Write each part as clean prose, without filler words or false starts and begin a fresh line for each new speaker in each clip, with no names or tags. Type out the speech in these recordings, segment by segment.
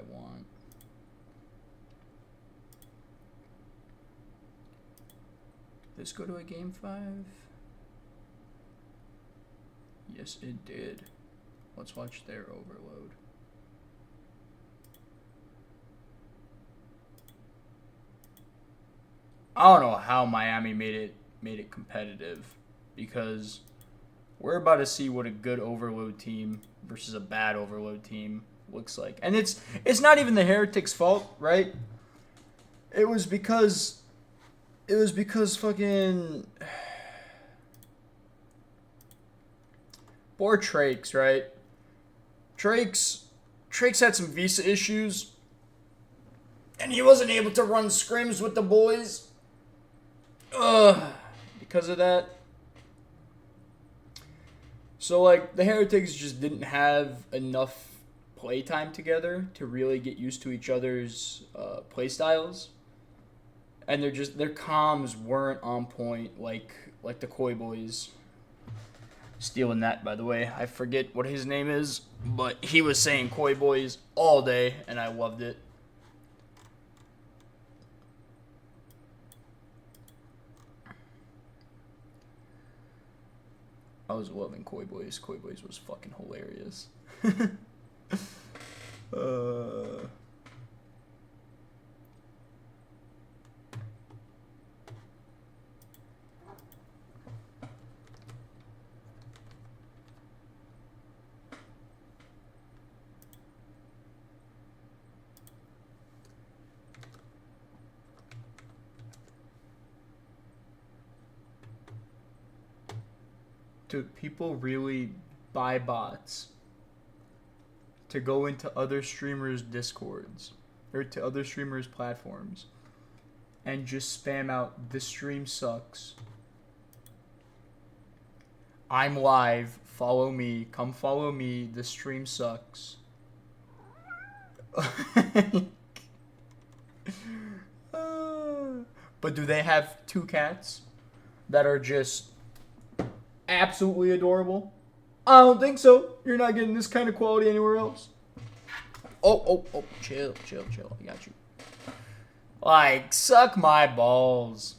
want. This go to a game 5? Yes, it did. Let's watch their overload. I don't know how Miami made it competitive, because we're about to see what a good overload team versus a bad overload team looks like. And it's not even the Heretics' fault, right? It was because fucking poor Trakes, right? Trakes had some visa issues, and he wasn't able to run scrims with the boys. Because of that. So, like, the Heretics just didn't have enough playtime together to really get used to each other's play styles. And their comms weren't on point like the Koi boys. Stealing that, by the way. I forget what his name is, but he was saying Koi boys all day, and I loved it. I was loving Koi Boys. Koi Boys was fucking hilarious. Dude, people really buy bots to go into other streamers' Discords or to other streamers' platforms and just spam out, "This stream sucks. I'm live. Follow me. Come follow me. This stream sucks." But do they have two cats that are just absolutely adorable? I don't think so. You're not getting this kind of quality anywhere else. Oh, chill. I got you. Like, suck my balls.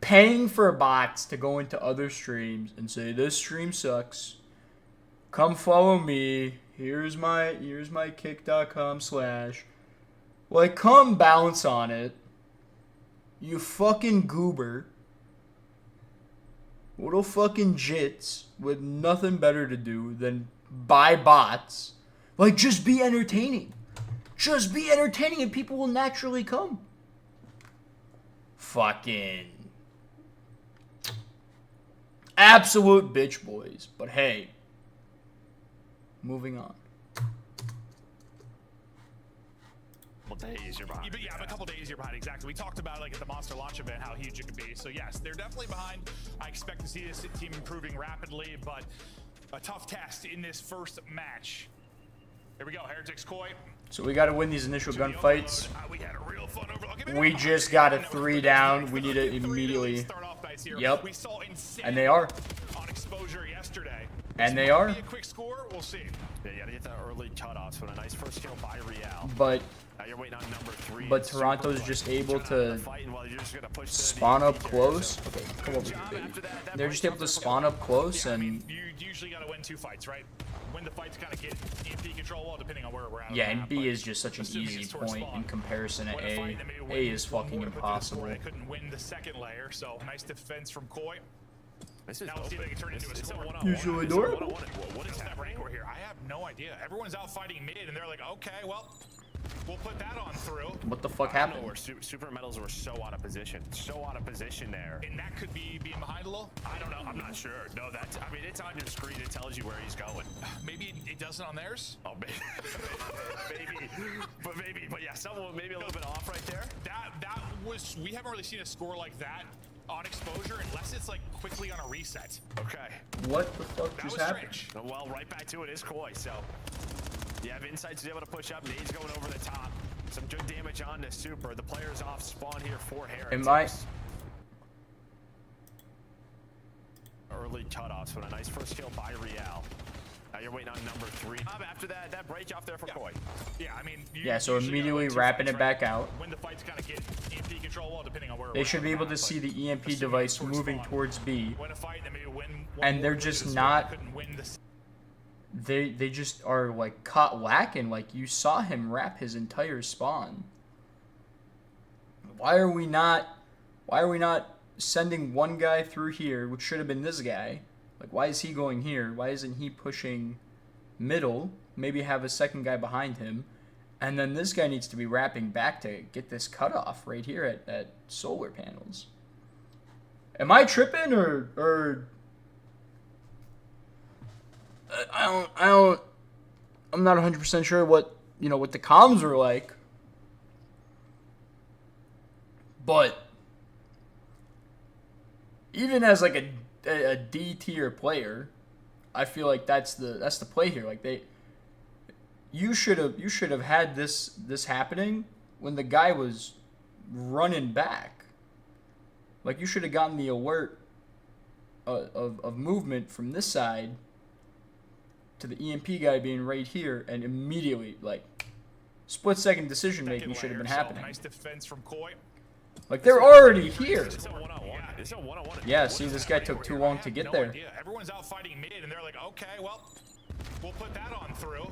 Paying for bots to go into other streams and say, "This stream sucks. Come follow me. Here's my kick.com/." Like, come bounce on it. You fucking goober. Little fucking jits with nothing better to do than buy bots. Like, just be entertaining. Just be entertaining and people will naturally come. Fucking absolute bitch boys. But hey, moving on.
Days you're behind. Yeah, I'm a couple days you're behind, exactly. We talked about, like, at the Monster launch event, how huge it could be. So yes, they're definitely behind. I expect to see this team improving rapidly, but a tough test in this first match. Here we go, Heretics Koi.
So we got to win these initial gunfights.
We had a real fun
We just got a 3 down. We need to immediately. Yep. And they are.
On exposure yesterday.
And they are.
A quick score, we'll see. Yeah, you gotta get the early cutoffs with a nice first kill by Real.
But
now you're waiting on number 3.
But Toronto's just able to spawn up close. Okay, come over here, baby. They're just able to spawn up close, and
you usually gotta win 2 fights, right? Win the fights, kind of get EMP control, well, depending on where we're at.
Yeah, and B is just such an easy point in comparison to A. A is fucking impossible.
They couldn't win the second layer, so nice defense from Koi. Now let's see if they can turn it into a score.
Usually adorable.
What is that rank we're here? I have no idea. Everyone's out fighting mid, and they're like, okay, well, we'll put that on through.
What the fuck happened?
Super Metals were so out of position. So out of position there.
And that could be being behind a little?
I don't know. I'm not sure. No, that's, I mean, it's on your screen. It tells you where he's going.
Maybe it doesn't on theirs?
Oh, maybe. But yeah, someone maybe a little bit off right there.
That was, we haven't really seen a score like that on exposure unless it's like quickly on a reset.
Okay.
What the fuck just happened?
Strange. Well, right back to it is Koi, so you have insights to be able to push up. Nades going over the top. Some good damage on the Super. The players off spawn here for Heretics. Early cutoffs with a nice first kill by Real. You're waiting on number 3. After that break off there for Koi.
Yeah, I mean.
Yeah, so immediately wrapping it back out.
When the fight's kind of get EMP control, well, depending on where
They should be able to see the EMP device moving towards B. And they're just not. They just are like caught lacking. Like you saw him wrap his entire spawn. Why are we not sending one guy through here, which should have been this guy? Like, why is he going here? Why isn't he pushing middle? Maybe have a second guy behind him. And then this guy needs to be wrapping back to get this cutoff right here at solar panels. Am I tripping or I'm not 100% sure what the comms were like. But even as like a D tier player, I feel like that's the play here. Like you should have had this happening when the guy was running back. Like you should have gotten the alert of movement from this side to the EMP guy being right here, and immediately like split second decision making should have been happening.
Nice defense from Koi.
Like they're already here. Yeah, see, this guy took too long to get there.
Everyone's out fighting mid, and they're like, okay, well, we'll put that on through.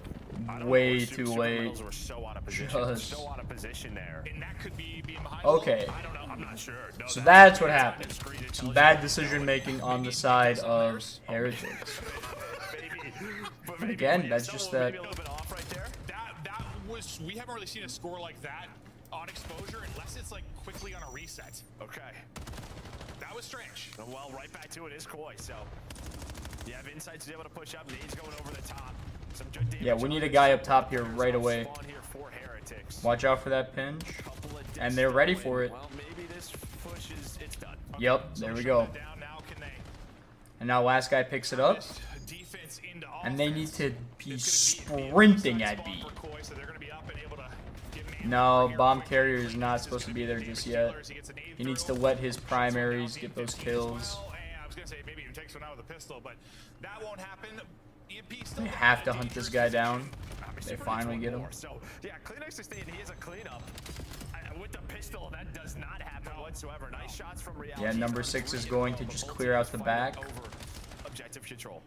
Way too late.
So out of position there.
And that could be being behind.
Okay.
I don't know. I'm not sure. No,
So that's what happened. Some bad decision making on the side of Heretics. But again, that's just that.
We haven't really seen a score like that on exposure unless it's like quickly on a reset.
Okay.
That was strange.
Well, right back to it is Koi. So you have insights to be able to push up. Nades going over the top. Some good damage.
Yeah, we need a guy up top here right away.
Here for Heretics.
Watch out for that pinch. And they're ready for it.
Well, maybe this push is it's done.
Yep, there we go. And now last guy picks it up. And they need to be sprinting at B. No, bomb carrier is not supposed to be there just yet. He needs to let his primaries get those kills.
I was gonna say maybe he takes one out with a pistol, but that won't happen.
They have to hunt this guy down. They finally get him.
So yeah, Kleenex is saying he is a cleanup. With the pistol, that does not happen whatsoever. Nice shots from reality.
Yeah, number 6 is going to just clear out the back.
Objective control.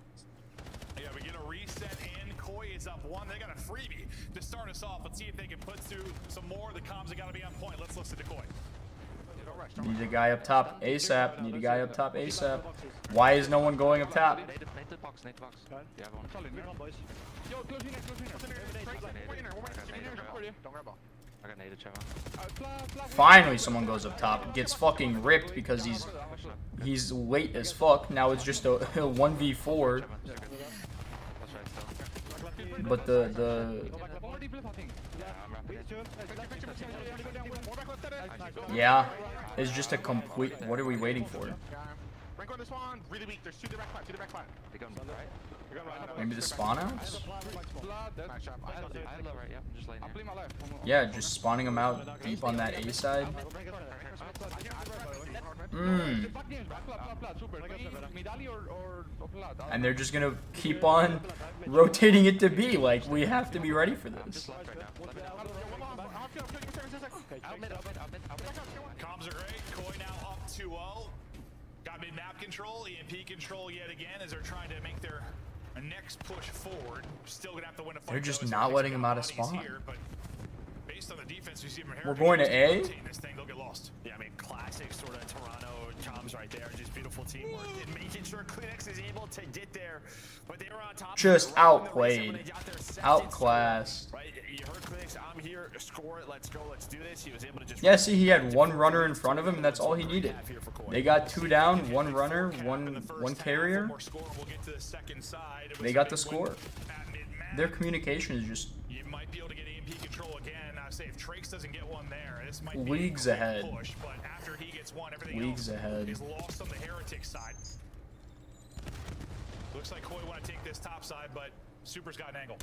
Yeah, we get a reset in. Koi is up 1. They got a freebie to start us off. Let's see if they can put through some more. The comms have got to be on point. Let's listen to Koi.
Need a guy up top ASAP. Need a guy up top ASAP. Why is no one going up top? Finally someone goes up top. Gets fucking ripped because he's late as fuck. Now it's just a 1v4. But yeah, it's just a complete. What are we waiting for? Maybe the spawn outs? Yeah, just spawning them out deep on that A side. And they're just gonna keep on rotating it to B. Like, we have to be ready for this.
Comms are great. Koi now up 2-0. Got mid-map control, EMP control yet again as they're trying to make their next push forward. Still gonna have to win a fight.
They're just not letting him out of spawn.
Here, but based on the defense we see from
We're going to A.
This thing, they'll get lost.
Yeah, I mean, classic sort of Toronto comms right there. Just beautiful teamwork and making sure Kleenex is able to get there. But they were on top.
Just outplayed, outclassed.
Right, you heard Kleenex. I'm here. Score it. Let's go. Let's do this. He was able to just.
Yeah, see, he had one runner in front of him, and that's all he needed. They got 2 down, 1 runner, one carrier. They got the score. Their communication is just.
You might be able to get EMP control again. Now, say if Trace doesn't get one there, this might be
leagues ahead.
Push, but after he gets one, everything
leagues
else
ahead.
is lost on the Heretics side. Looks like Koi want to take this top side, but Super's got an angle.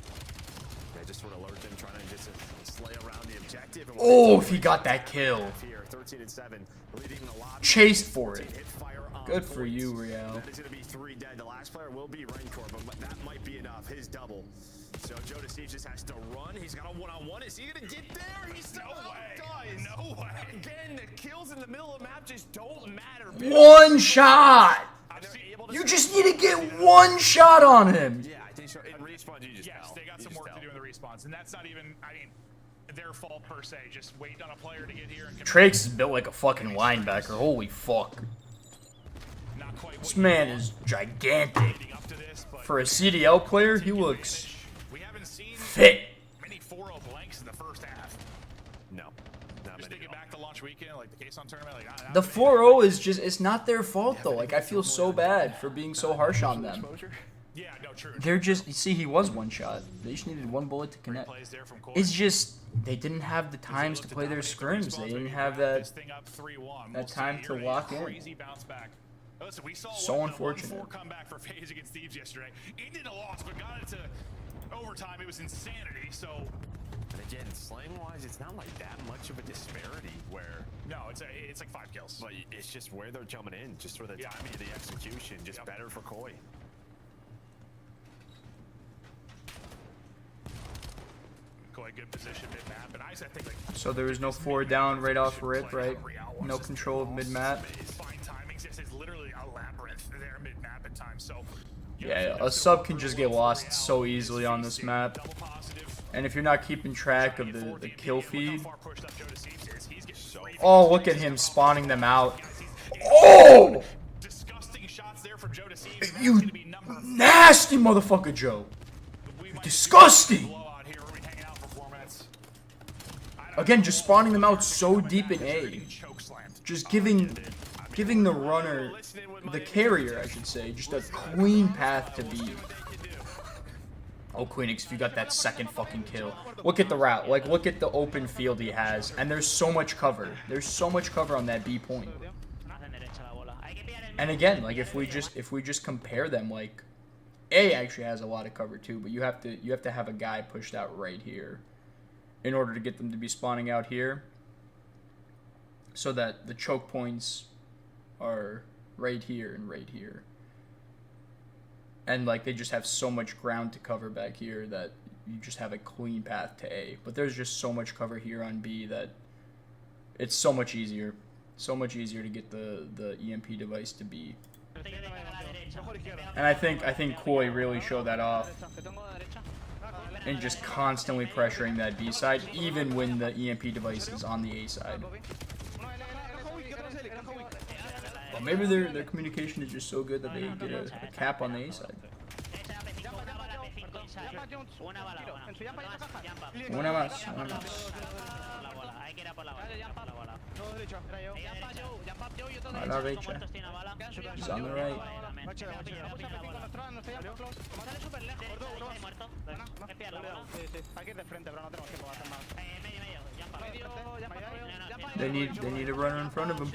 Yeah, just sort of lurk them, trying to just slay around the objective.
Oh, if he got that kill.
Here, 13 and 7, leading the lobby.
Chased for it.
Fire
Good for you, Real.
That is going to be 3 dead. The last player will be Rancor, but that might be enough. His double. So Joe Deceives just has to run. He's got a one-on-one. Is he going to get there? He's still does. No way. Again, the kills in the middle of the map just don't matter.
One shot. You just need to get one shot on him.
Yeah, I think so. In respawn, you just
Yes, they got some work to do in the respawns, and that's not even, I mean, their fault per se. Just wait on a player to get here. And
Trakes is built like a fucking linebacker. Holy fuck.
not quite
This man is gigantic.
leading up to this, but
For a CDL player, he looks
we haven't seen
fit.
many 4-0 blanks in the first half.
No. Not
Just
many.
thinking back to launch weekend, like the case on tournament, like not
The
many.
4-0 is just, it's not their fault though. Like, I feel so bad for being so harsh on them.
Yeah, no, true.
They're just, you see, he was one shot. They just needed one bullet to connect.
Plays there from Corey.
It's just, they didn't have the times to play their scrims. They didn't have that. that time to lock in.
Crazy bounce back. Listen, we saw
So
a
unfortunate.
1-4 comeback for FaZe against Thieves yesterday. Ended a loss, but got it to overtime. It was insanity. So,
And again, slang-wise, it's not like that much of a disparity where...
no, it's like 5 kills.
But it's just where they're jumping in, just for the
Yeah.
timing of the execution, just better for Koi.
Quite good position mid-map, and I think like
So there was no 4 down right off rip, right? No control of mid-map.
fine timings. This is literally a labyrinth there mid-map at times. So,
Yeah, a sub can just get lost so easily on this map.
double positive.
And if you're not keeping track of the kill
Look how
feed.
far pushed up Joe Deceives is. He's getting free.
Oh, look at him spawning them out. Oh!
Disgusting shots there from Joe Deceives. That's
You
gonna be number
nasty motherfucker, Joe.
We might
Disgusting!
blowout here. We're gonna be hanging out for 4 minutes.
Again, just spawning them out so deep in A.
Choke slammed.
Just giving the runner, the carrier, I should say, just a clean path to B. Oh, Queenix, if you got that second fucking kill. Look at the route. Like, look at the open field he has. And there's so much cover. There's so much cover on that B point. And again, like, if we just compare them, like, A actually has a lot of cover too, but you have to have a guy pushed out right here in order to get them to be spawning out here, so that the choke points are right here and right here. And like they just have so much ground to cover back here that you just have a clean path to A. But there's just so much cover here on B that it's so much easier. So much easier to get the EMP device to B. And I think Koi really showed that off. And just constantly pressuring that B side, even when the EMP device is on the A side. Well, maybe their communication is just so good that they get a cap on the A side. Una más, una más. A la derecha. He's on the right. They need a runner in front of him.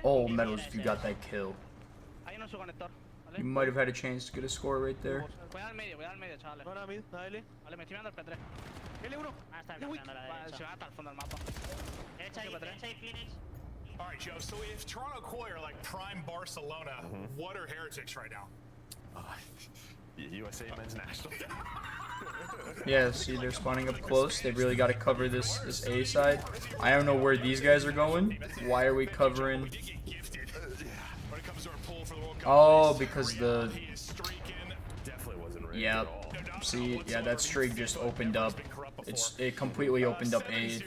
Oh, Metals, if you got that kill. You might have had a chance to get a score right there.
Alright, Joe, so if Toronto Koi are like prime Barcelona, what are Heretics right now?
USA men's national.
Yeah, see, they're spawning up close. They've really got to cover this A side. I don't know where these guys are going. Why are we covering? Oh, because the... Yeah, see, yeah, that streak just opened up. It completely opened up A.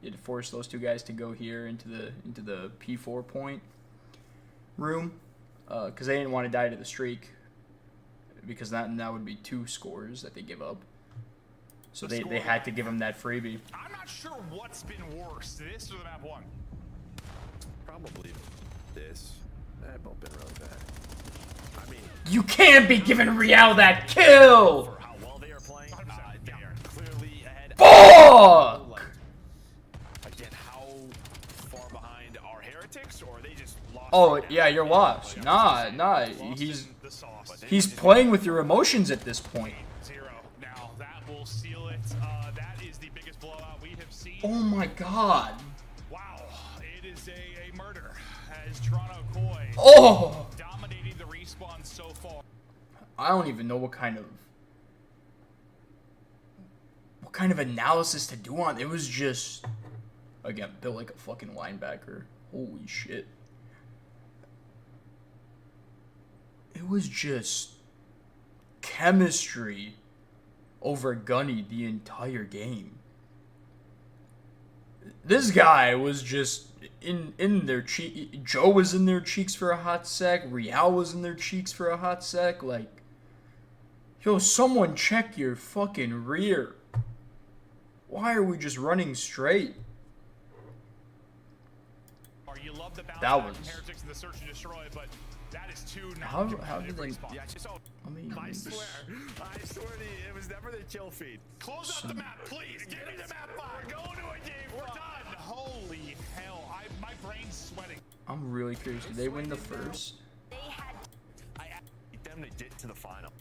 It forced those two guys to go here into the P4 point room, because they didn't want to die to the streak, because that would be 2 scores that they give up. So they had to give him that freebie.
I'm not sure what's been worse, this or the map 1.
Probably this. That both been really bad. I mean,
You can't be giving Real that kill!
for how well they are playing, they are clearly ahead.
Fuck!
Again, how far behind are Heretics, or are they just lost?
Oh,
right now?
yeah, you're lost. Nah,
Lost
he's
in the sauce.
playing with your emotions at this point.
will seal it. That is the biggest blowout we have seen.
Oh my god.
Wow, it is a murder as Toronto Koi dominating the respawn so far.
I don't even know what kind of analysis to do on it. Was just, again, built like a fucking linebacker. Holy shit. It was just chemistry over Gunny the entire game. This guy was just in their cheek. Joe was in their cheeks for a hot sec. Real was in their cheeks for a hot sec. Like, yo, someone check your fucking rear. Why are we just running straight?
You love the
That was.
Heretics in the search and destroy, but that is too.
How did they?
Yeah, just, I swear to you, it was never the kill feed.
Close out the map, please. Give me the map back. Go to a game. We're done. Holy hell! My brain's sweating.
I'm really curious. Did they win the first?
I need them to get to the final.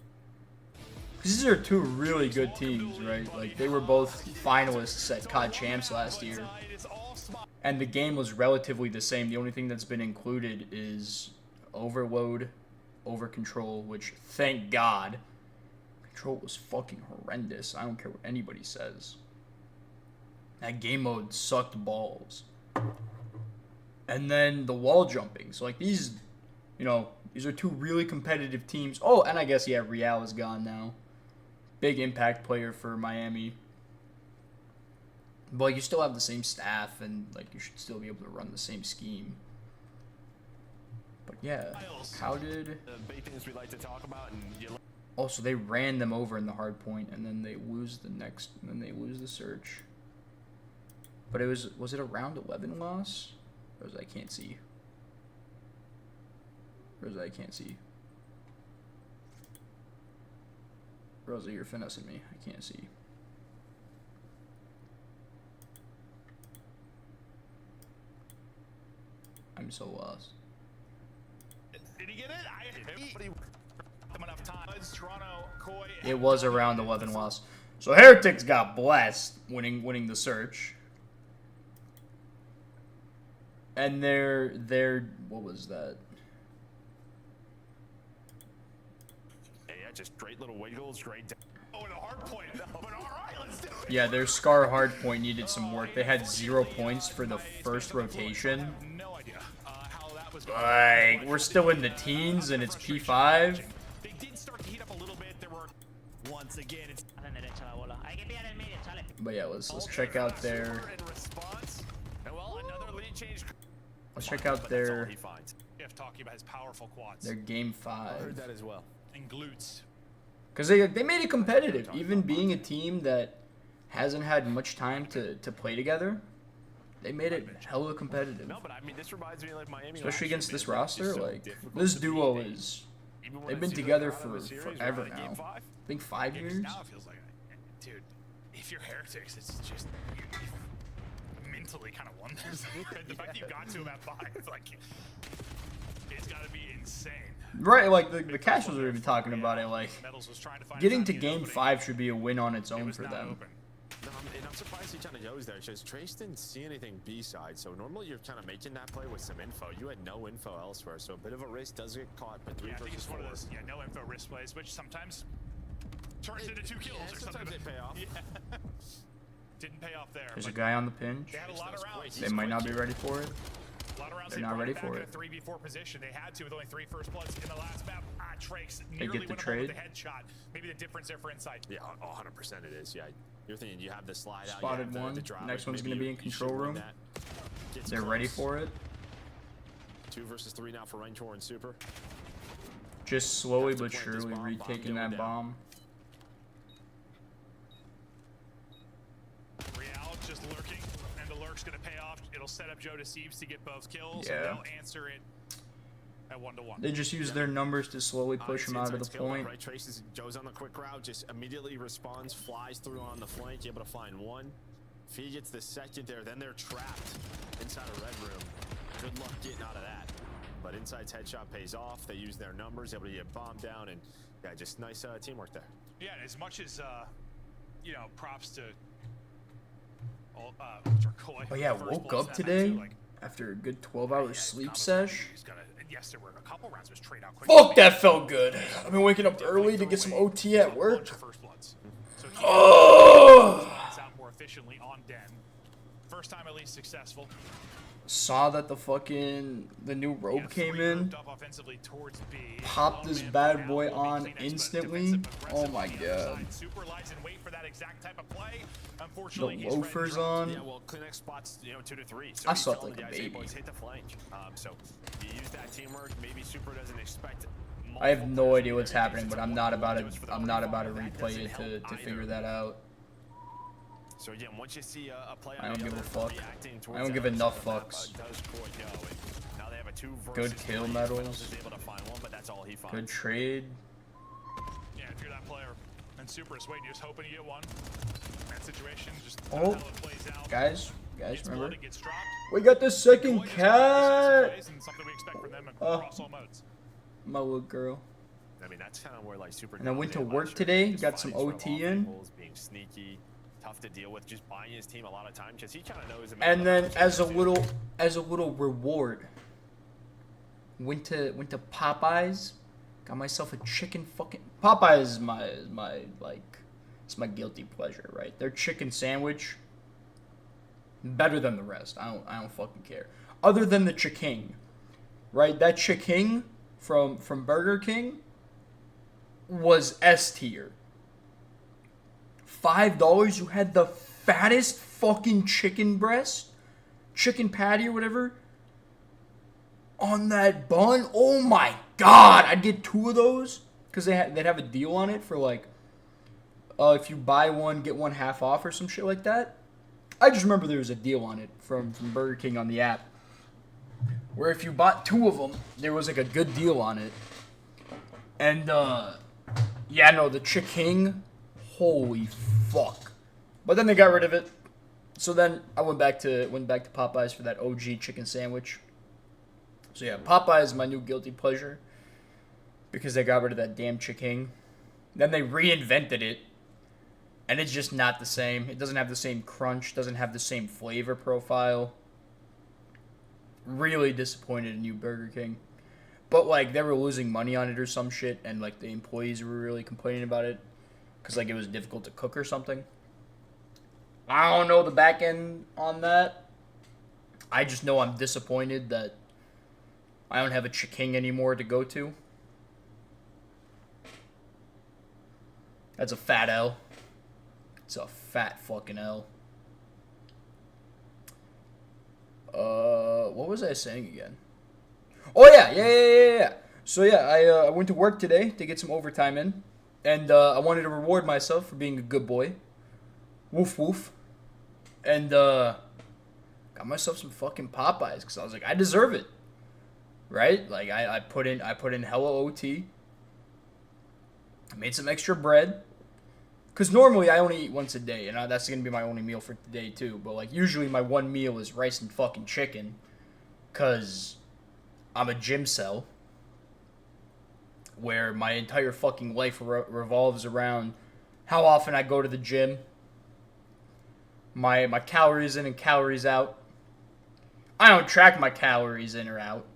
These are two really good teams, right? Like, they were both finalists at COD Champs last year. And the game was relatively the same. The only thing that's been included is overload, over control, which, thank God, control was fucking horrendous. I don't care what anybody says. That game mode sucked balls. And then the wall jumping. So, like, these, you know, these are two really competitive teams. Oh, and I guess, yeah, Real is gone now. Big impact player for Miami. But you still have the same staff, and like you should still be able to run the same scheme. But yeah, how did?
The big things we like to talk about, and
also they ran them over in the hard point, and then they lose the next, and then they lose the search. But it was it a round 11 loss? Or was I can't see? Rosa, I can't see. Rosa, you're finessing me. I can't see. I'm so lost.
Did he get it? Enough time. Toronto, Koi,
it was a round 11 loss. So Heretics got blessed winning the search. And they're what was that?
just great little wiggles, great.
Oh, and a hard point. But all right, let's do it.
Yeah, their Scar hard point needed some work. They had 0 points for the first rotation.
No idea how that was going.
Like, we're still in the teens and it's P5.
They did start to heat up a little bit. There were once again. It's
But yeah, let's check out their. Let's check out their.
Talking about his powerful quads.
Their game 5.
I heard that as well.
And glutes.
Because they made it competitive, even being a team that hasn't had much time to play together. They made it hella competitive.
No, but I mean, this reminds me of like Miami.
Especially against this roster, like this duo is. They've been together for forever now. I think 5 years.
Now it feels like, dude, if you're Heretics, it's just you mentally kind of won this. The fact you got to him at 5, like, it's got to be insane.
Right, like the Casuals are even talking about it. Like, getting to game 5 should be a win on its own for them.
No, I'm surprised he kind of goes there. Because Trace didn't see anything B-side, so normally you're kind of making that play with some info. You had no info elsewhere, so a bit of a risk does get caught. But 3
I think
versus
it's
4.
one of those, no info risk plays, which sometimes turns into 2 kills or something.
Sometimes they pay off.
Yeah. Didn't pay off there.
There's a guy on the pinch.
They had a lot of rounds.
They might not be ready for it.
A lot of rounds
They're not ready for it.
3v4 position. They had to with only 3 first bloods in the last map. Trakes
They get the trade.
With a headshot. Maybe the difference there for insight.
Yeah, 100% it is. Yeah, you're thinking you have the slide out.
Spotted one. Next one's going to be in control room. They're ready for it.
2 versus 3 now for Rancor and Super.
Just slowly but surely retaking that bomb.
Real just lurking, and the lurk's going to pay off. It'll set up Joe Deceives to get both kills.
Yeah.
And they'll answer it at 1-1.
They just use their numbers to slowly push him out of the point.
Right, Traces Joe's on the quick route, just immediately responds, flies through on the flank, able to find 1. If he gets the second there, then they're trapped inside a red room. Good luck getting out of that. But Inside's headshot pays off. They use their numbers, able to get bombed down, and yeah, just nice teamwork there.
Yeah, as much as you know, props to
Oh yeah, woke up today after a good 12-hour sleep sesh.
Yes, there were a couple rounds was trade out quick.
Fuck, that felt good. I've been waking up early to get some OT at work.
So out more efficiently on Den. First time at least successful.
Saw that the new robe came in. Popped this bad boy on instantly. Oh my god. The loafers on.
Yeah, well, clinic spots, 2 to 3. So
I slept like a baby.
Hey, boys, hit the flange. So you use that teamwork. Maybe Super doesn't expect.
I have no idea what's happening, but I'm not about to replay it to figure that out.
So again, once you see a play,
I don't give a fuck. I don't give enough fucks. Good kill medals. Good trade.
Yeah, if you're that player and Super is waiting, you're just hoping you get one. That situation just
Oh,
how it plays out.
guys, remember?
Gets dropped.
We got the second cat.
Something we expect from them across all modes.
My little girl.
I mean, that's kind of where like Super.
And I went to work today. Got some OT in.
Being sneaky, tough to deal with, just buying his team a lot of time because he kind of knows.
And then as a little reward, went to Popeyes, got myself a chicken fucking. Popeyes is my like, it's my guilty pleasure, right? Their chicken sandwich, better than the rest. I don't fucking care. Other than the chicken, right? That chicken from Burger King was S tier. $5, you had the fattest fucking chicken breast, chicken patty or whatever, on that bun. Oh my god, I'd get 2 of those because they'd have a deal on it for like, if you buy one get one half off or some shit like that. I just remember there was a deal on it from Burger King on the app, where if you bought 2 of them, there was like a good deal on it. And yeah, no, the chicken, holy fuck. But then they got rid of it. So then I went back to Popeyes for that OG chicken sandwich. So yeah, Popeyes is my new guilty pleasure because they got rid of that damn chicken. Then they reinvented it, and it's just not the same. It doesn't have the same crunch, doesn't have the same flavor profile. Really disappointed in new Burger King. But like they were losing money on it or some shit, and like the employees were really complaining about it because like it was difficult to cook or something. I don't know the back end on that. I just know I'm disappointed that I don't have a chicken anymore to go to. That's a fat L. It's a fat fucking L. What was I saying again? Oh yeah. So yeah, I went to work today to get some overtime in, and I wanted to reward myself for being a good boy. Woof woof. And got myself some fucking Popeyes because I was like, I deserve it. Right? Like I put in hella OT. I made some extra bread. Because normally I only eat once a day, and that's going to be my only meal for today too. But like usually my one meal is rice and fucking chicken. Because I'm a gym cell. Where my entire fucking life revolves around how often I go to the gym. My calories in and calories out. I don't track my calories in or out.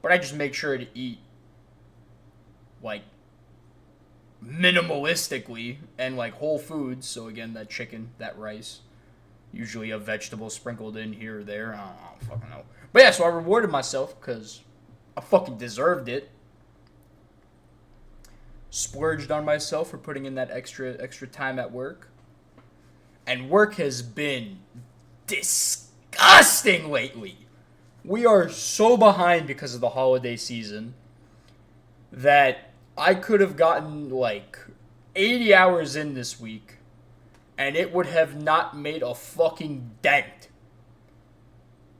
But I just make sure to eat like minimalistically and like whole foods. So again, that chicken, that rice, usually a vegetable sprinkled in here or there. I don't fucking know. But yeah, so I rewarded myself because I fucking deserved it. Splurged on myself for putting in that extra time at work. And work has been disgusting lately. We are so behind because of the holiday season that I could have gotten like 80 hours in this week and it would have not made a fucking dent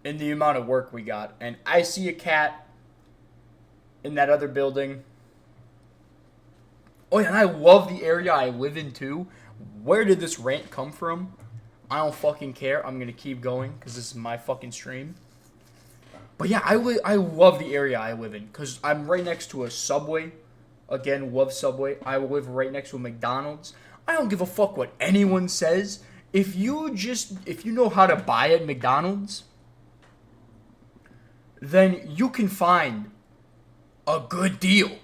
in the amount of work we got. And I see a cat in that other building. Oh yeah, and I love the area I live in too. Where did this rant come from? I don't fucking care. I'm going to keep going because this is my fucking stream. But yeah, I love the area I live in because I'm right next to a Subway. Again, love Subway. I live right next to a McDonald's. I don't give a fuck what anyone says. If you know how to buy at McDonald's, then you can find a good deal.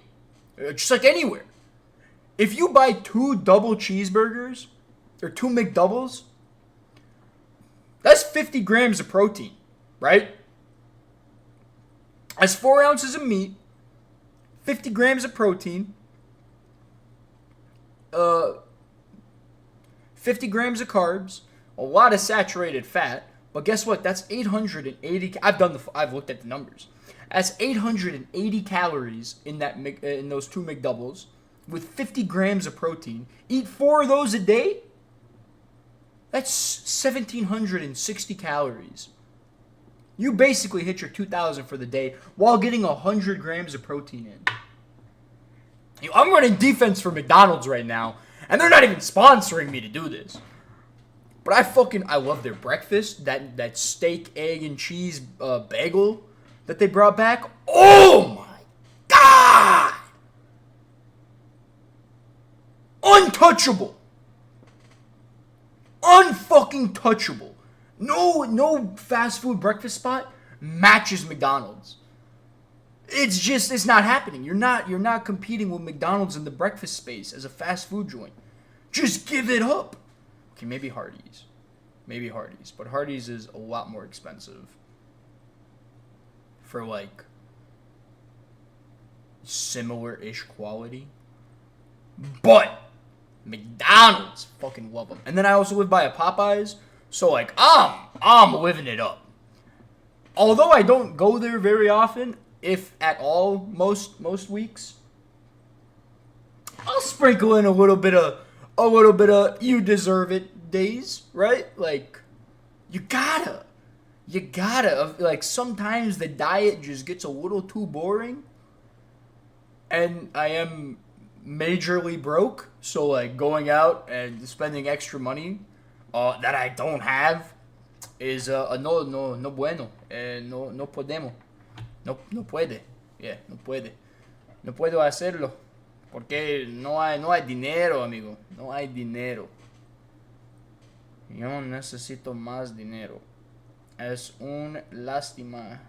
Just like anywhere. If you buy 2 double cheeseburgers or 2 McDoubles, that's 50 grams of protein, right? That's 4 ounces of meat, 50 grams of protein, 50 grams of carbs, a lot of saturated fat. But guess what? That's 880. I've looked at the numbers. That's 880 calories in those 2 McDoubles with 50 grams of protein. Eat 4 of those a day. That's 1,760 calories. You basically hit your 2,000 for the day while getting 100 grams of protein in. I'm running defense for McDonald's right now, and they're not even sponsoring me to do this. But I love their breakfast. That steak, egg, and cheese bagel that they brought back. Oh my God! Untouchable. Unfucking touchable. No fast food breakfast spot matches McDonald's. It's not happening. You're not competing with McDonald's in the breakfast space as a fast food joint. Just give it up. Okay, maybe Hardee's. But Hardee's is a lot more expensive for like similar-ish quality. But McDonald's, fucking love them. And then I also live by a Popeyes, so like I'm living it up. Although I don't go there very often, if at all, most weeks, I'll sprinkle in a little bit of you deserve it days, right? Like you gotta. Like sometimes the diet just gets a little too boring, and I am majorly broke, so like going out and spending extra money that I don't have is no bueno. No podemos. No puede. Yeah, no puede. No puedo hacerlo porque no hay dinero, amigo. No hay dinero. Yo necesito más dinero. Es una lástima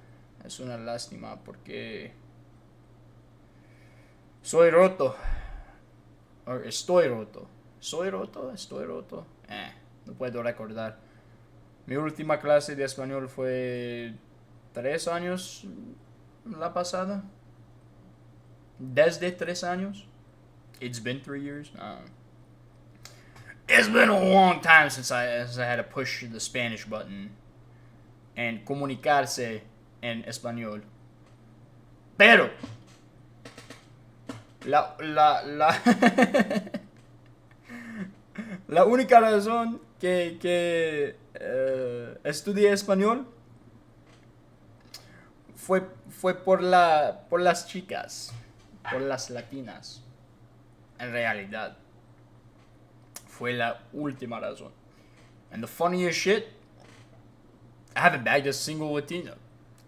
porque soy roto. O estoy roto. ¿Soy roto? ¿Estoy roto? No puedo recordar. Mi última clase de español fue 3 años la pasada. Desde 3 años. It's been 3 years. It's been a long time since I had to push the Spanish button and comunicarse en español. Pero la la única razón que estudié español fue por las chicas, por las latinas. En realidad, fue la última razón. And the funniest shit, I haven't bagged a single Latina,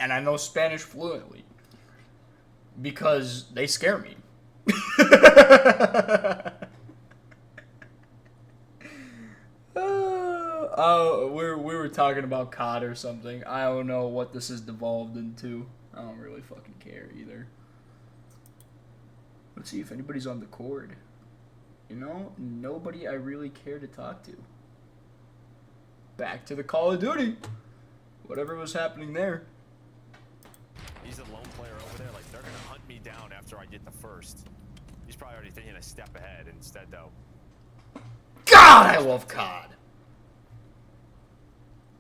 and I know Spanish fluently because they scare me. We were talking about COD or something. I don't know what this has devolved into. I don't really fucking care either. Let's see if anybody's on the cord. You know, nobody I really care to talk to. Back to the Call of Duty. Whatever was happening there.
He's a lone player over there. Like, they're going to hunt me down after I get the first. He's probably already thinking a step ahead instead, though.
God, I love COD.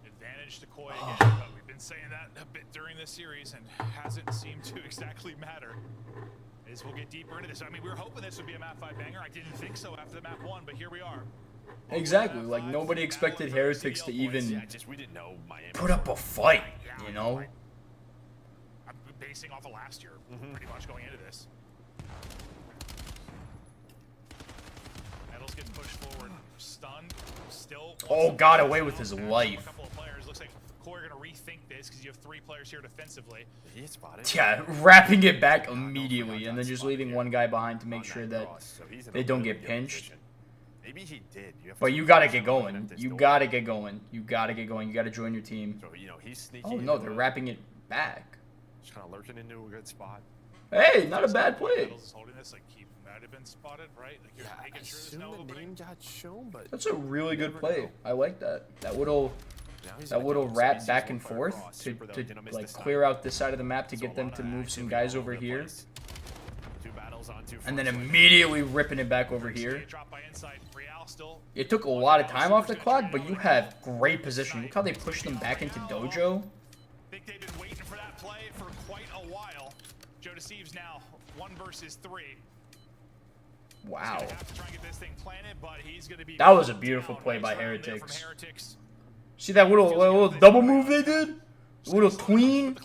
Advantage to Koi again, but we've been saying that a bit during this series and hasn't seemed to exactly matter. As we'll get deeper into this. I mean, we were hoping this would be a map 5 banger. I didn't think so after the map 1, but here we are.
Exactly. Like, nobody expected Heretics to even put up a fight, you know?
I'm basing off of last year, pretty much going into this. Metal's getting pushed forward, stunned, still.
Oh, got away with his life.
A couple of players. Looks like Core are going to rethink this because you have 3 players here defensively.
Yeah, wrapping it back immediately and then just leaving one guy behind to make sure that they don't get pinched.
maybe he did.
But you gotta get going. You gotta get going. You gotta get going. You gotta join your team.
So, you know, he's sneaking.
Oh no, they're wrapping it back.
Just kind of lurking into a good spot.
Hey, not a bad play.
Holding this, like, he might have been spotted, right? Like, you're making sure there's no
the
opening.
name got shown, but
That's a really good play. I like that. That little wrap back and forth to like clear out this side of the map to get them to move some guys over here. And then immediately ripping it back over here. It took a lot of time off the clock, but you have great position. Look how they pushed them back into dojo.
I think they've been waiting for that play for quite a while. Joe Deceives now 1 versus 3.
Wow.
That
That was a beautiful play by Heretics. See that little double move they did? A little tween?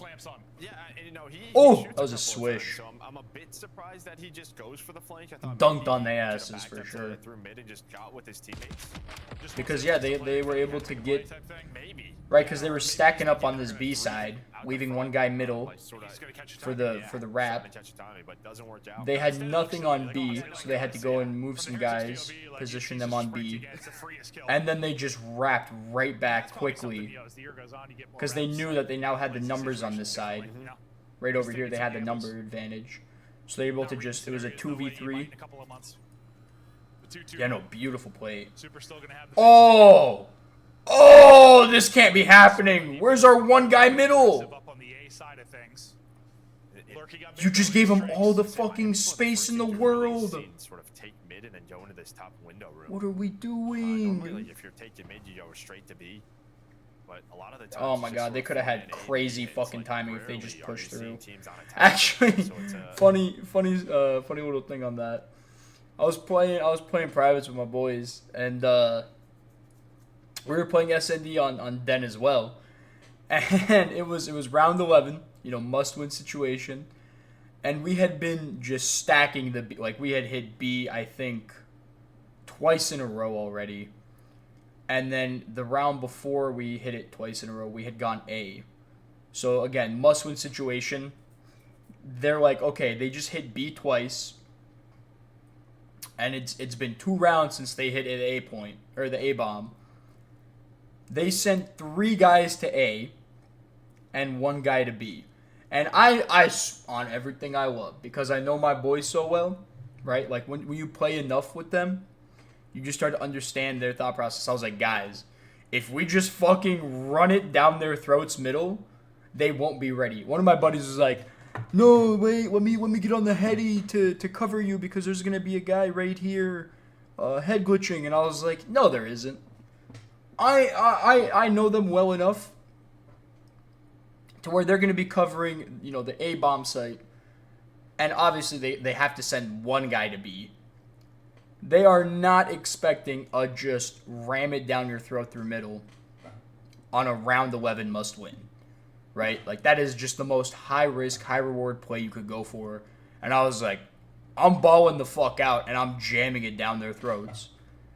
yeah, and you know, he
Oh,
shoots
that was a
couple of
swish.
times, so I'm a bit surprised that he just goes for the flank. I thought
Dunked
maybe
on
he
their
could've
asses
backed
for
up
sure.
through mid and just got with his teammates.
Because yeah, they were able to get
Maybe.
right because they were stacking up on this B side, leaving one guy middle for the wrap. They had nothing on B, so they had to go and move some guys, position them on B, and then they just wrapped right back quickly because they knew that they now had the numbers on this side. Right over here, they had the number advantage, so they were able to just. It was a 2v3. Yeah, no, beautiful play. Oh, oh, this can't be happening. Where's our one guy middle? You just gave him all the fucking space in the world.
Sort of take mid and then go into this top window room.
What are we
Normally,
doing?
like, if you're taking mid, you go straight to B. But a lot of the times,
Oh
it's
my
just
god,
sort
they
of
could have had
mid A,
crazy
it's
fucking
like
timing if they
rarely
just
are you
pushed
seeing
through.
teams on attack.
Actually,
So it's
funny little thing on that. I was playing privates with my boys, and we were playing SND on Den as well, and it was round 11, you know, must win situation, and we had been just stacking the B, like we had hit B I think twice in a row already. And then the round before we hit it twice in a row, we had gone A. So again, must-win situation. They're like, okay, they just hit B twice, and it's been 2 rounds since they hit the A point or the A bomb. They sent 3 guys to A, and 1 guy to B, and I on everything I love because I know my boys so well, right? Like when you play enough with them. You just start to understand their thought process. I was like, guys, if we just fucking run it down their throats middle, they won't be ready. One of my buddies was like, no, wait, let me get on the heady to cover you because there's going to be a guy right here head glitching. And I was like, no, there isn't. I know them well enough to where they're going to be covering, you know, the A bomb site. And obviously they have to send 1 guy to B. They are not expecting a just ram it down your throat through middle on a round 11 must win, right? Like that is just the most high risk, high reward play you could go for. And I was like, I'm balling the fuck out and I'm jamming it down their throats.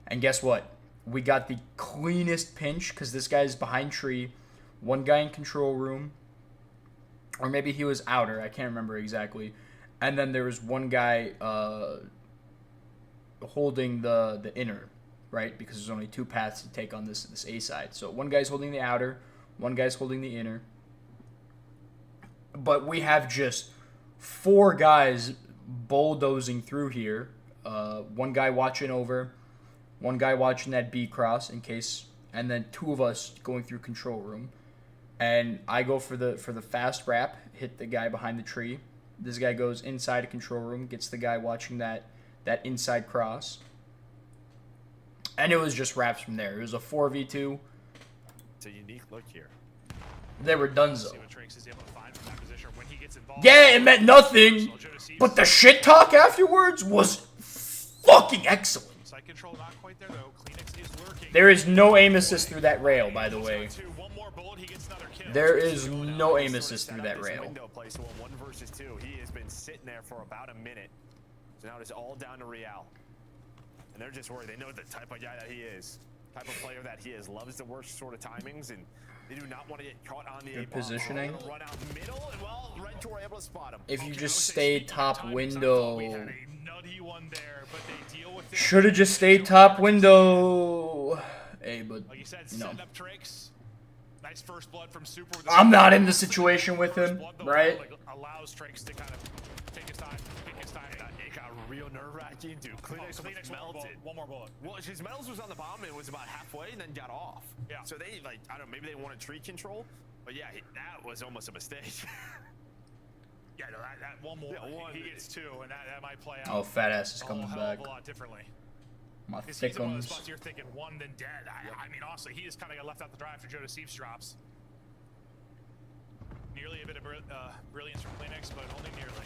And guess what? We got the cleanest pinch because this guy's behind tree, 1 guy in control room, or maybe he was outer. I can't remember exactly. And then there was 1 guy holding the inner, right? Because there's only 2 paths to take on this A side. So 1 guy's holding the outer, 1 guy's holding the inner. But we have just 4 guys bulldozing through here. 1 guy watching over, 1 guy watching that B cross in case, and then 2 of us going through control room. And I go for the fast wrap, hit the guy behind the tree. This guy goes inside a control room, gets the guy watching that inside cross. And it was just wraps from there. It was a 4v2.
It's a unique look here.
They were donezo. Yeah, it meant nothing. But the shit talk afterwards was fucking excellent. There is no aim assist through that rail, by the way. There is no aim assist through that rail.
1 versus 2. He has been sitting there for about a minute. So now it's all down to Real. And they're just worried. They know the type of guy that he is. type of player that he is. Loves to work sort of timings, and they do not want to get caught on the
Good positioning.
Run out middle, and well, Red Tour able to spot him.
If you
Okay,
just
I would say
stayed
speaking of
top
timings, I thought
window.
we had a nutty one there, but they deal with it.
Should have just stayed top window. Hey, but
Like you said,
you know.
setting up tricks. Nice first blood from Super.
I'm not in the situation with him, right?
Like, allows Tricks to kind of take his time, pick his time.
It got real nerve-wracking, dude. Kleenex almost melted.
One more bullet.
Well, his medals was on the bomb and it was about halfway and then got off.
Yeah.
So they, like, I don't know, maybe they wanted tree control, but yeah, that was almost a mistake.
Yeah, no, that one more.
Yeah, one.
He gets two, and that might play out.
Oh, fat ass is
a
coming
hell
back.
of a lot differently.
My
Because he's in one of those
thickums.
spots you're thinking one then dead. I mean, honestly, he just kind of got left out the drive after Joe Deceived drops. Nearly a bit of brilliance from Kleenex, but only nearly.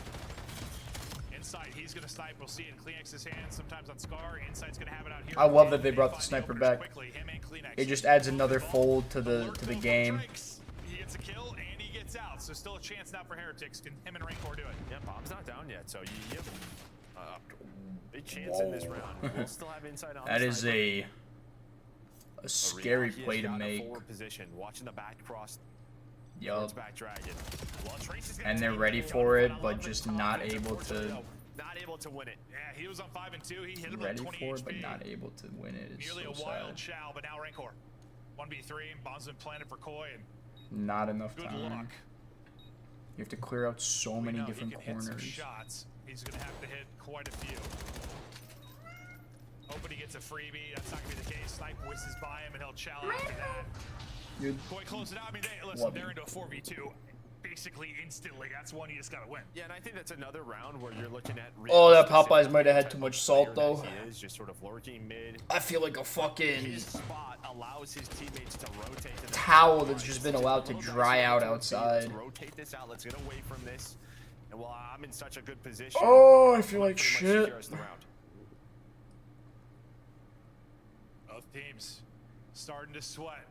Inside, he's going to snipe. We'll see it in Kleenex's hands, sometimes on Scar. Inside's going to have it out here.
I love that they brought the
Find
sniper
openers
back.
quickly, him and Kleenex.
It just adds another
Ball.
fold to
Alert
the
goal from
game.
Tricks. He gets a kill and he gets out, so still a chance now for Heretics. Can him and Rancor do it?
Yeah, Bob's not down yet, so you have big chance in this round. We'll still have inside on
That
the
is
sniper.
a scary
He has
play to
got a
make.
forward position, watching the back cross.
Yup.
Back dragon. Well, Trace is gonna
And they're
take
ready
it.
for it,
I love
but
the
just
confidence
not
of
able to.
Portugal. Not able to win it.
Yeah, he was on 5 and 2. He hit him at
Ready
20
for it, but
HP.
not able to win it. It's
Nearly
so
a wild
sad.
chow, but now Rancor. 1v3, bombs been planted for Koi, and
Not enough
good
time.
luck.
You have to clear out so
We
many
know
different
he can hit some
corners.
shots. He's going to have to hit quite a few. Hoping he gets a freebie. That's not going to be the case. Snipe whistles by him, and he'll chow after that.
Good.
Koi close it out. I mean, listen,
Love
they're
you.
into a 4v2 basically instantly. That's one you just got to win.
Yeah, and I think that's another round where you're looking at.
Oh, that
specific
Popeyes might have had
type
too
of
much
player
salt,
that
though.
He is just sort of lurking mid.
I feel like a fucking
His spot allows his teammates to rotate to the
towel
side.
that's just been
It's a
allowed to
little
dry
nice
out
to rotate.
outside.
Let's rotate this out. Let's get away from this. And while I'm in such a good position,
Oh, I feel like
pretty much
shit.
secure us the round.
Both teams starting to sweat.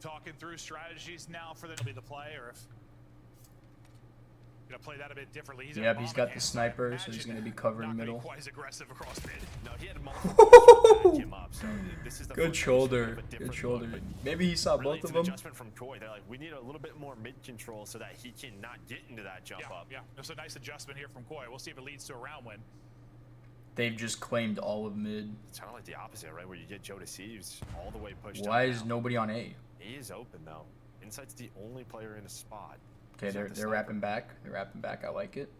Talking through strategies now for them to be the play, or if gonna play that a bit differently. He's
Yep, he's got the sniper, so he's gonna be covering
not
middle.
Be quite as aggressive across mid.
No, he had multiple back him up, so this is the
Good
first
shoulder.
time he's sort of a
Good
different
shoulder.
look, but
Maybe he saw
really,
both
it's
of
an
them.
adjustment from Koi. They're like, we need a little bit more mid control so that he cannot get into that jump
Yeah,
up.
yeah. It's a nice adjustment here from Koi. We'll see if it leads to a round win.
They've just claimed all of mid.
It's kind of like the opposite, right? Where you get Joe Deceives all the way pushed
Why
up
is
now.
nobody on A?
He is open, though. Inside's the only player in a spot.
Okay,
He's
they're
not the
they're
sniper.
wrapping back. They're wrapping back. I like it.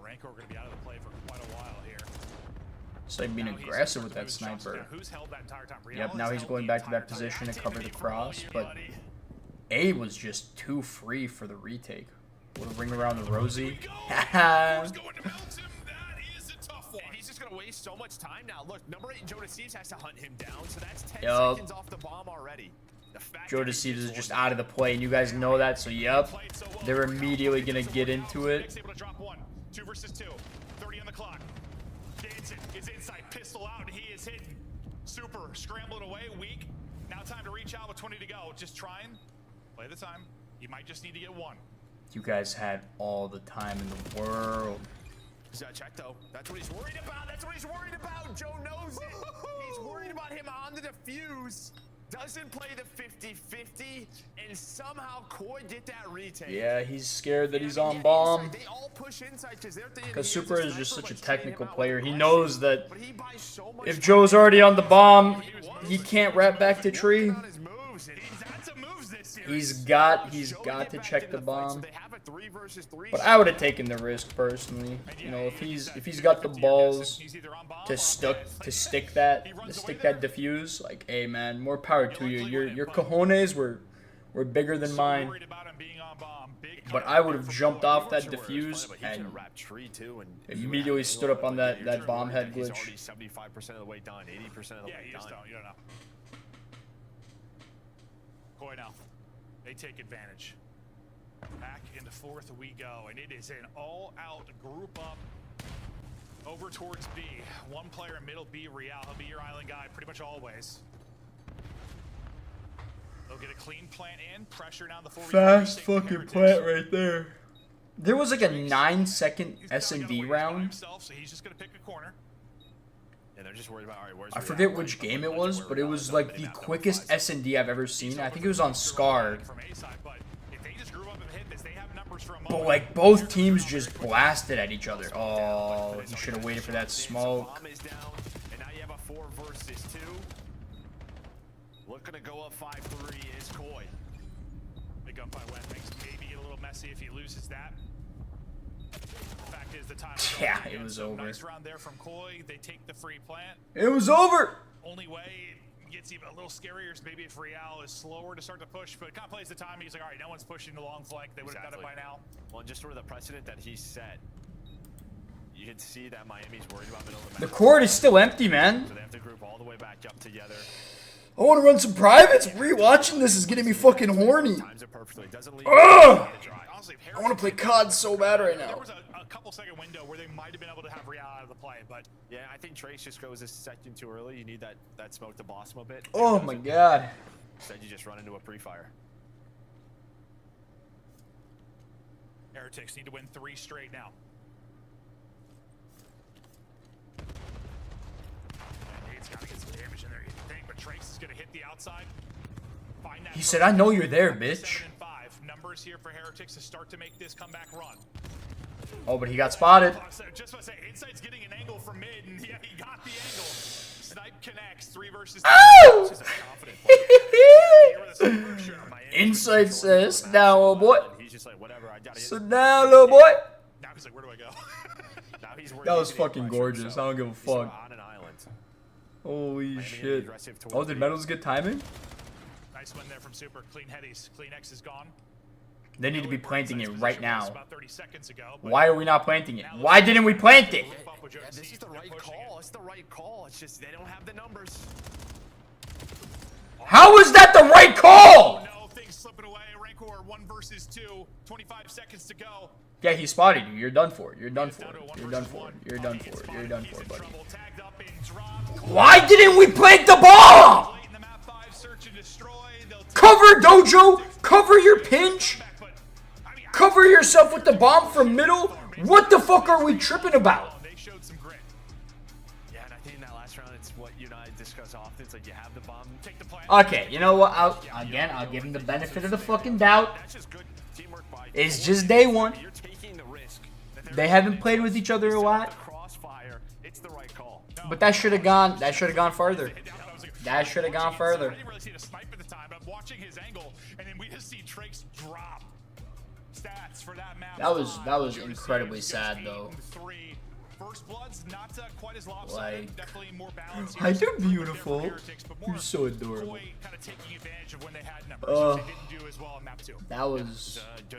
Rancor going to be out of the play for quite a while here.
It's like being
Now he's
aggressive
gonna
with
start
that
to move his shots
sniper.
down. Who's held that entire time?
Yep,
Riel
now
has
he's
held
going
the
back to that
entire time.
position to
Activity
cover the
from all
cross,
you,
but
buddy.
A was just too free for the retake. What a ring around the Rosie.
Go!
Haha.
Who's going to mount him? That is a tough one.
And he's just going to waste so much time now. Look, number 8, Joe Deceives has to hunt him down, so that's 10
Yup.
seconds off the bomb already. The fact
Joe
that he
Deceives
gets
is just
one-
out of the play, and you guys know that, so yep.
Played so well.
They're immediately gonna get into it.
Next able to drop one. 2 versus 2. 30 on the clock. Dancing is inside. Pistol out. He is hitting. Super scrambling away. Weak. Now time to reach out with 20 to go. Just try and play the time. You might just need to get one.
You guys had all the time in the world.
He's got to check, though. That's what he's worried about. That's what he's worried about. Joe knows it. He's worried about him on the defuse. Doesn't play the 50-50, and somehow Koi get that retake.
Yeah, he's scared that he's on
Yeah,
bomb.
inside, they all push inside because they're thinking
Because
he is
Super
a
is just
sniper,
such a
but trade
technical
him out
player.
with
He
aggression.
knows that
But he buys so much
if
time.
Joe's already on the bomb, he can't wrap back to tree.
On his moves, and
He's had some moves this series.
He's got
Joe
to
get
check
back
the
into fight,
bomb.
so they have a 3 versus 3
But I would have taken the risk personally. You know, if he's got the balls to stick that diffuse, like, hey man, more power to you. Your cojones were bigger than mine. But I would have jumped off that diffuse and immediately stood up on that bomb head
He's
glitch.
already 75% of the way done, 80% of the
Yeah,
way
you just
done.
don't. You don't know. Koi now. They take advantage. Back into 4th we go, and it is an all-out group up over towards B. One player in middle, B, Real. He'll be your island guy pretty much always. They'll get a clean plant in. Pressure down the 4v4.
Fast
Save the
fucking
Heretics.
plant right there. There was like a 9-second
He's kinda got
S&D
away by
round.
himself, so he's just gonna pick a corner.
And they're just worried about, all right, where's
I forget which game it was, but it was like the quickest S&D I've ever seen. I think it was on Scar. But like both teams just blasted at each other. Oh, he should have waited for that smoke.
And now you have a 4 versus 2. Looking to go up 5-3 is Koi.
Big gunfight win. Things maybe get a little messy if he loses that. The fact is the time.
Yeah, it was over.
Nice round there from Koi. They take the free plant.
It was over.
Only way it gets even a little scarier is maybe if Real is slower to start to push, but kind of plays the time. He's like, all right, no one's pushing the long flank. They would have done it by now.
Well, just sort of the precedent that he set, you can see that Miami's worried about middle of the map.
The court is still empty, man.
So they have to group all the way back up together.
I want to run some privates. Rewatching this is getting me fucking horny.
Times it perfectly. Doesn't leave.
Ugh!
Honestly,
I want to play COD so bad right
There
now.
was a couple-second window where they might have been able to have Real out of the play, but
Yeah, I think Trace just goes a second too early. You need that smoke to boss him a bit.
Oh my god.
Instead, you just run into a pre-fire.
Heretics need to win 3 straight now. It's got to get some damage in there, you think, but Trace is going to hit the outside. Find that
He said, I know you're there,
7
bitch.
and 5. Numbers here for Heretics to start to make this comeback run.
Oh, but he got spotted.
Just want to say, Insight's getting an angle from mid, and yeah, he got the angle. Snipe connects, 3 versus 2.
Oh!
This is a confident player.
Insight says, now, oh boy.
He's just like, whatever, I gotta
So now, little boy.
Now he's like, where do I go?
Now he's worried
That was
he's getting
fucking
pressured,
gorgeous.
so
I don't give a
he's sort of
fuck.
on an island.
Holy shit.
aggressive towards
Oh, did
the-
Metals get timing?
Nice win there from Super. Clean headies. Clean X is gone.
They need to be planting it right now.
About 30 seconds ago, but
Why are we not planting it? Why didn't we plant it?
roof up with Joe
Yeah, this
Deceased,
is the
they're
right
pushing
call.
it.
It's the right call. It's just they don't have the numbers.
How is that the right call?
No, things slipping away. Rancor 1 versus 2. 25 seconds to go.
Yeah, he spotted you. You're done for. You're done
It's
for.
down to a 1
You're done
versus
for.
1.
You're done
He gets
for. You're
spotted.
done
He's
for,
in
buddy.
trouble. Tagged up and dropped.
Why didn't we plant the bomb?
Late in the map 5, search and destroy. They'll take
Cover, Dojo. Cover your pinch.
back, but I mean,
Cover yourself with the bomb from middle. What the fuck are we tripping about?
they showed some grit.
Yeah, and I think in that last round, it's what you and I discuss often. It's like you have the bomb.
Take the plan.
Okay, you know what? I'll give him the benefit of the fucking doubt.
That's just good teamwork by.
It's just day one.
You're taking the risk. that they're
They haven't played with each other a lot,
the crossfire. It's the right call.
but that should have gone. That should have gone further. That should have gone
I
further.
didn't really see the snipe at the time, but I'm watching his angle, and then we just see Trace drop stats for that map.
That was
Joe
incredibly
Deceased
sad,
goes
though.
8-3. First Blood's not quite as lopsided,
Like,
definitely more balanced.
Hi,
here.
you're beautiful.
Heretics, but more
You're so adorable.
Koi kind of taking advantage of when they had numbers, which they didn't do as well in map 2.
That was.